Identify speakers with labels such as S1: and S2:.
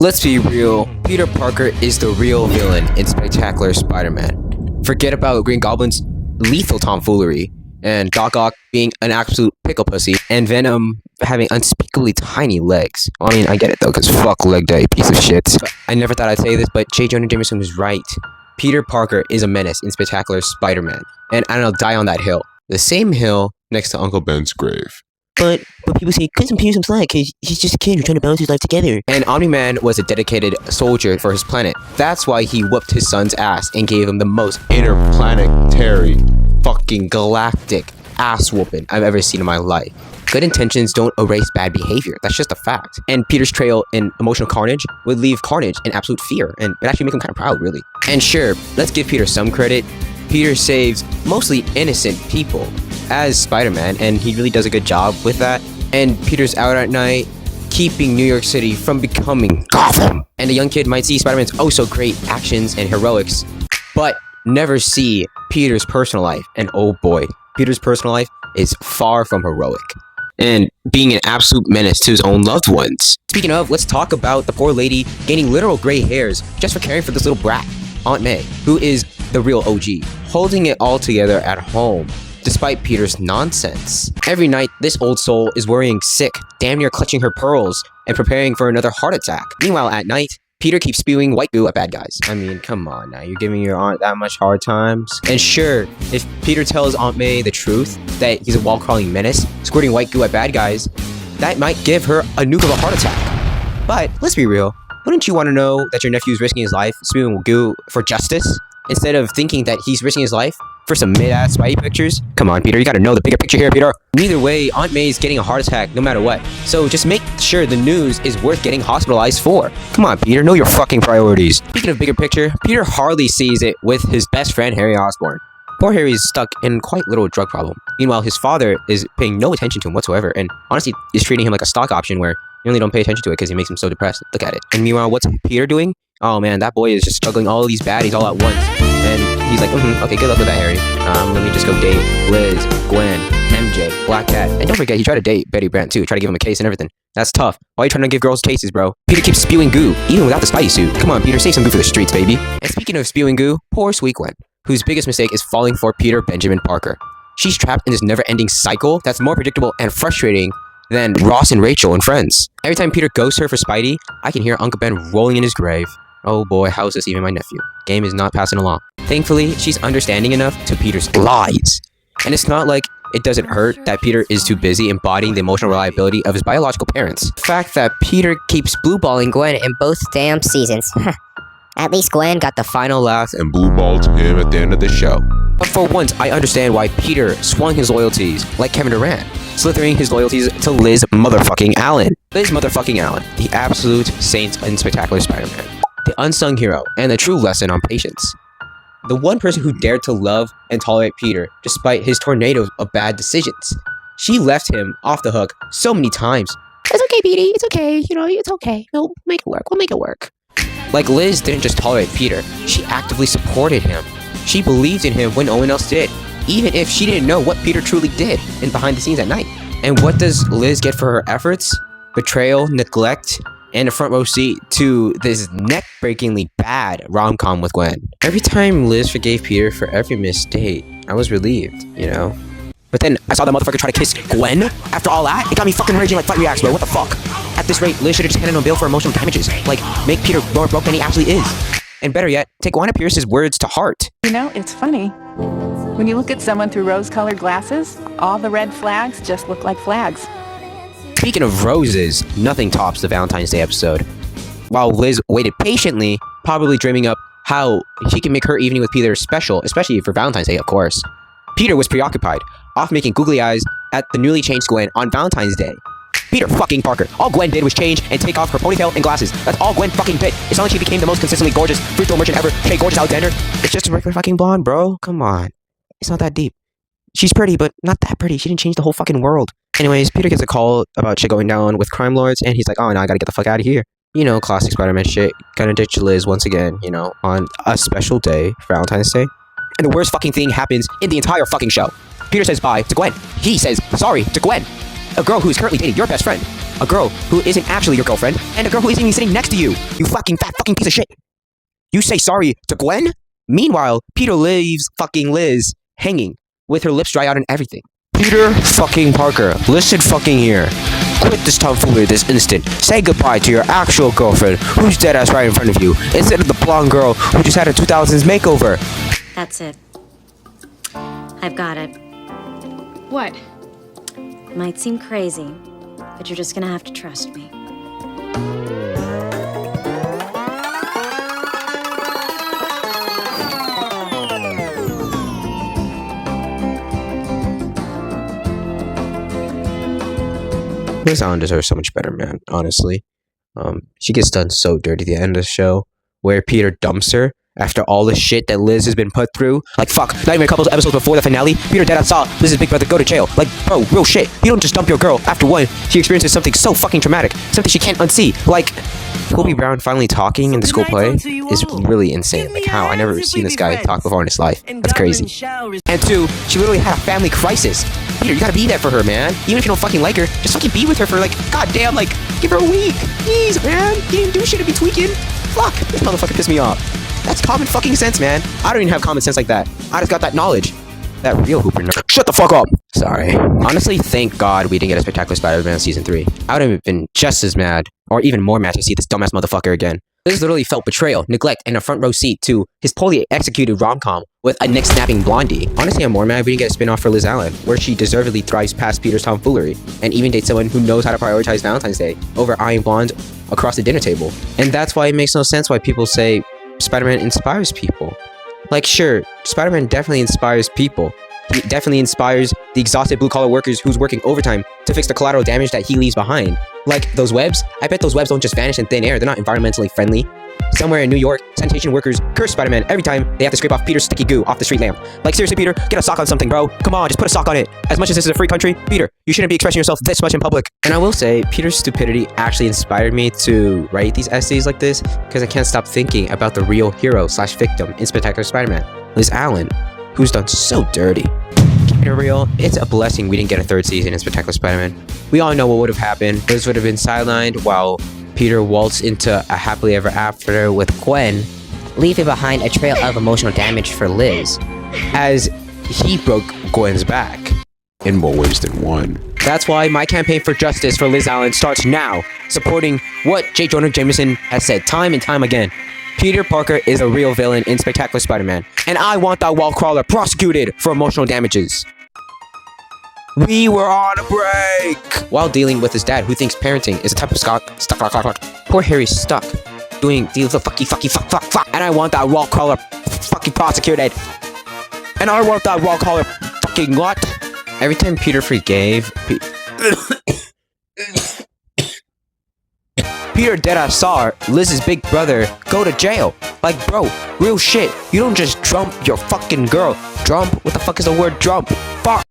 S1: Let's be real, Peter Parker is the real villain in Spectacular Spider-Man. Forget about Green Goblin's lethal tomfoolery, and Doc Ock being an absolute pickle pussy, and Venom having unspeakably tiny legs. I mean, I get it though, because fuck leg day, piece of shit. I never thought I'd say this, but Jonah Jameson is right. Peter Parker is a menace in Spectacular Spider-Man, and I'll die on that hill. The same hill next to Uncle Ben's grave.
S2: But people say, cut some slack, because he's just a kid who's trying to balance his life together.
S1: And Omni-Man was a dedicated soldier for his planet. That's why he whooped his son's ass and gave him the most interplanetary, fucking galactic ass whooping I've ever seen in my life. Good intentions don't erase bad behavior. That's just a fact. And Peter's trail in emotional carnage would leave Carnage in absolute fear, and it actually make him kind of proud, really. And sure, let's give Peter some credit. Peter saves mostly innocent people as Spider-Man, and he really does a good job with that. And Peter's out at night, keeping New York City from becoming Gotham. And a young kid might see Spider-Man's oh-so-great actions and heroics, but never see Peter's personal life. And oh boy, Peter's personal life is far from heroic, and being an absolute menace to his own loved ones. Speaking of, let's talk about the poor lady gaining literal gray hairs just for caring for this little brat, Aunt May, who is the real OG, holding it all together at home, despite Peter's nonsense. Every night, this old soul is worrying sick, damn near clutching her pearls, and preparing for another heart attack. Meanwhile, at night, Peter keeps spewing white goo at bad guys. I mean, come on now, you're giving your aunt that much hard times? And sure, if Peter tells Aunt May the truth, that he's a wall-crawling menace, squirting white goo at bad guys, that might give her a nuke of a heart attack. But, let's be real, wouldn't you want to know that your nephew's risking his life spewing goo for justice, instead of thinking that he's risking his life for some mid-ass Spidey pictures? Come on, Peter, you gotta know the bigger picture here, Peter. Neither way, Aunt May's getting a heart attack no matter what. So just make sure the news is worth getting hospitalized for. Come on, Peter, know your fucking priorities. Speaking of bigger picture, Peter hardly sees it with his best friend, Harry Osborn. Poor Harry is stuck in quite little drug problem. Meanwhile, his father is paying no attention to him whatsoever, and honestly is treating him like a stock option where you really don't pay attention to it because he makes him so depressed. Look at it. And meanwhile, what's Peter doing? Oh man, that boy is just juggling all of these baddies all at once. And he's like, okay, good luck with that, Harry. Let me just go date Liz, Gwen, MJ, Black Cat. And don't forget, he tried to date Betty Brant too. Try to give him a case and everything. That's tough. Why are you trying to give girls cases, bro? Peter keeps spewing goo, even without the Spidey suit. Come on, Peter, save some goo for the streets, baby. And speaking of spewing goo, poor sweet Gwen, whose biggest mistake is falling for Peter Benjamin Parker. She's trapped in this never-ending cycle that's more predictable and frustrating than Ross and Rachel and Friends. Every time Peter ghosts her for Spidey, I can hear Uncle Ben rolling in his grave. Oh boy, how is this even my nephew? Game is not passing along. Thankfully, she's understanding enough to Peter's lies. And it's not like it doesn't hurt that Peter is too busy embodying the emotional reliability of his biological parents. The fact that Peter keeps blueballing Gwen in both
S2: Damn seasons. At least Gwen got the
S1: final laugh and blueballed him at the end of the show. But for once, I understand why Peter swung his loyalties like Kevin Durant, slithering his loyalties to Liz motherfucking Allen. Liz motherfucking Allen, the absolute saint in Spectacular Spider-Man. The unsung hero, and the true lesson on patience. The one person who dared to love and tolerate Peter despite his tornado of bad decisions. She left him off the hook so many times.
S2: It's okay, Petey. It's okay. You know, it's okay. We'll make it work. We'll make it work.
S1: Like Liz didn't just tolerate Peter, she actively supported him. She believed in him when no one else did, even if she didn't know what Peter truly did in behind the scenes at night. And what does Liz get for her efforts? Betrayal, neglect, and a front row seat to this neck-breakingly bad rom-com with Gwen. Every time Liz forgave Peter for every missed date, I was relieved, you know? But then I saw that motherfucker try to kiss Gwen. After all that, it got me fucking raging like fight reacts, bro. What the fuck? At this rate, Liz should have just handed him a bill for emotional damages. Like, make Peter more broke than he actually is. And better yet, take Gwen Pierce's words to heart.
S3: You know, it's funny. When you look at someone through rose-colored glasses, all the red flags just look like flags.
S1: Speaking of roses, nothing tops the Valentine's Day episode. While Liz waited patiently, probably dreaming up how she can make her evening with Peter special, especially for Valentine's Day, of course. Peter was preoccupied, off making googly eyes at the newly changed Gwen on Valentine's Day. Peter fucking Parker. All Gwen did was change and take off her ponytail and glasses. That's all Gwen fucking did. It's not like she became the most consistently gorgeous fruit throw merchant ever. Hey, gorgeous Alexander. It's just a regular fucking blonde, bro. Come on. It's not that deep. She's pretty, but not that pretty. She didn't change the whole fucking world. Anyways, Peter gets a call about shit going down with crime lords, and he's like, oh, no, I gotta get the fuck out of here. You know, classic Spider-Man shit. Gonna ditch Liz once again, you know, on a special day, Valentine's Day. And the worst fucking thing happens in the entire fucking show. Peter says bye to Gwen. He says sorry to Gwen.
S2: A girl who is currently dating your best friend. A girl who isn't actually your girlfriend. And a girl who isn't even sitting next to you. You fucking fat fucking piece of shit. You say sorry to Gwen? Meanwhile, Peter leaves fucking Liz hanging with her lips dry out and everything.
S1: Peter fucking Parker, listen fucking here. Quit this tomfoolery this instant. Say goodbye to your actual girlfriend who's dead ass right in front of you instead of the blonde girl who just had a 2000s makeover.
S4: That's it. I've got it.
S5: What?
S4: Might seem crazy, but you're just gonna have to trust me.
S1: Liz Allen deserves so much better, man, honestly. She gets done so dirty at the end of the show, where Peter dumps her after all the shit that Liz has been put through. Like, fuck, not even a couple of episodes before the finale, Peter dead saw Liz's big brother go to jail. Like, bro, real shit. You don't just dump your girl after one. She experiences something so fucking traumatic, something she can't unsee. Like, Kobe Brown finally talking in the school play is really insane. Like, how? I never seen this guy talk before in his life. That's crazy. And two, she literally had a family crisis. Peter, you gotta be there for her, man. Even if you don't fucking like her, just fucking be with her for, like, goddamn, like, give her a week. Jeez, man. You didn't do shit to be tweaking. Fuck, this motherfucker pissed me off. That's common fucking sense, man. I don't even have common sense like that. I just got that knowledge. That real hooper nerd. Shut the fuck up! Sorry. Honestly, thank God we didn't get a Spectacular Spider-Man Season 3. I would have been just as mad, or even more mad to see this dumbass motherfucker again. This literally felt betrayal, neglect, and a front row seat to his poorly executed rom-com with a neck-snapping blondie. Honestly, I'm more mad we didn't get a spin-off for Liz Allen, where she deservedly thrives past Peter's tomfoolery, and even dates someone who knows how to prioritize Valentine's Day over eyeing blondes across the dinner table. And that's why it makes no sense why people say Spider-Man inspires people. Like, sure, Spider-Man definitely inspires people. He definitely inspires the exhausted blue-collar workers who's working overtime to fix the collateral damage that he leaves behind. Like, those webs, I bet those webs don't just vanish in thin air. They're not environmentally friendly. Somewhere in New York, sanitation workers curse Spider-Man every time they have to scrape off Peter's sticky goo off the street lamp. Like, seriously, Peter, get a sock on something, bro. Come on, just put a sock on it. As much as this is a free country, Peter, you shouldn't be expressing yourself this much in public. And I will say, Peter's stupidity actually inspired me to write these essays like this, because I can't stop thinking about the real hero/victim in Spectacular Spider-Man, Liz Allen, who's done so dirty. Keeping it real, it's a blessing we didn't get a third season in Spectacular Spider-Man. We all know what would have happened. Liz would have been sidelined while Peter waltzed into a happily ever after with Gwen,
S2: Leaving behind a trail of emotional damage for Liz.
S1: as he broke Gwen's back.
S6: In more ways than one.
S1: That's why my campaign for justice for Liz Allen starts now, supporting what Jonah Jameson has said time and time again. Peter Parker is a real villain in Spectacular Spider-Man, and I want that wall crawler prosecuted for emotional damages. We were on a break while dealing with his dad, who thinks parenting is a type of stuck. Poor Harry's stuck doing the fuck, and I want that wall crawler fucking prosecuted. And I want that wall crawler fucking what? Every time Peter forgave, Peter deadass saw Liz's big brother go to jail. Like, bro, real shit. You don't just dump your fucking girl. Dump? What the fuck is the word dump? Fuck.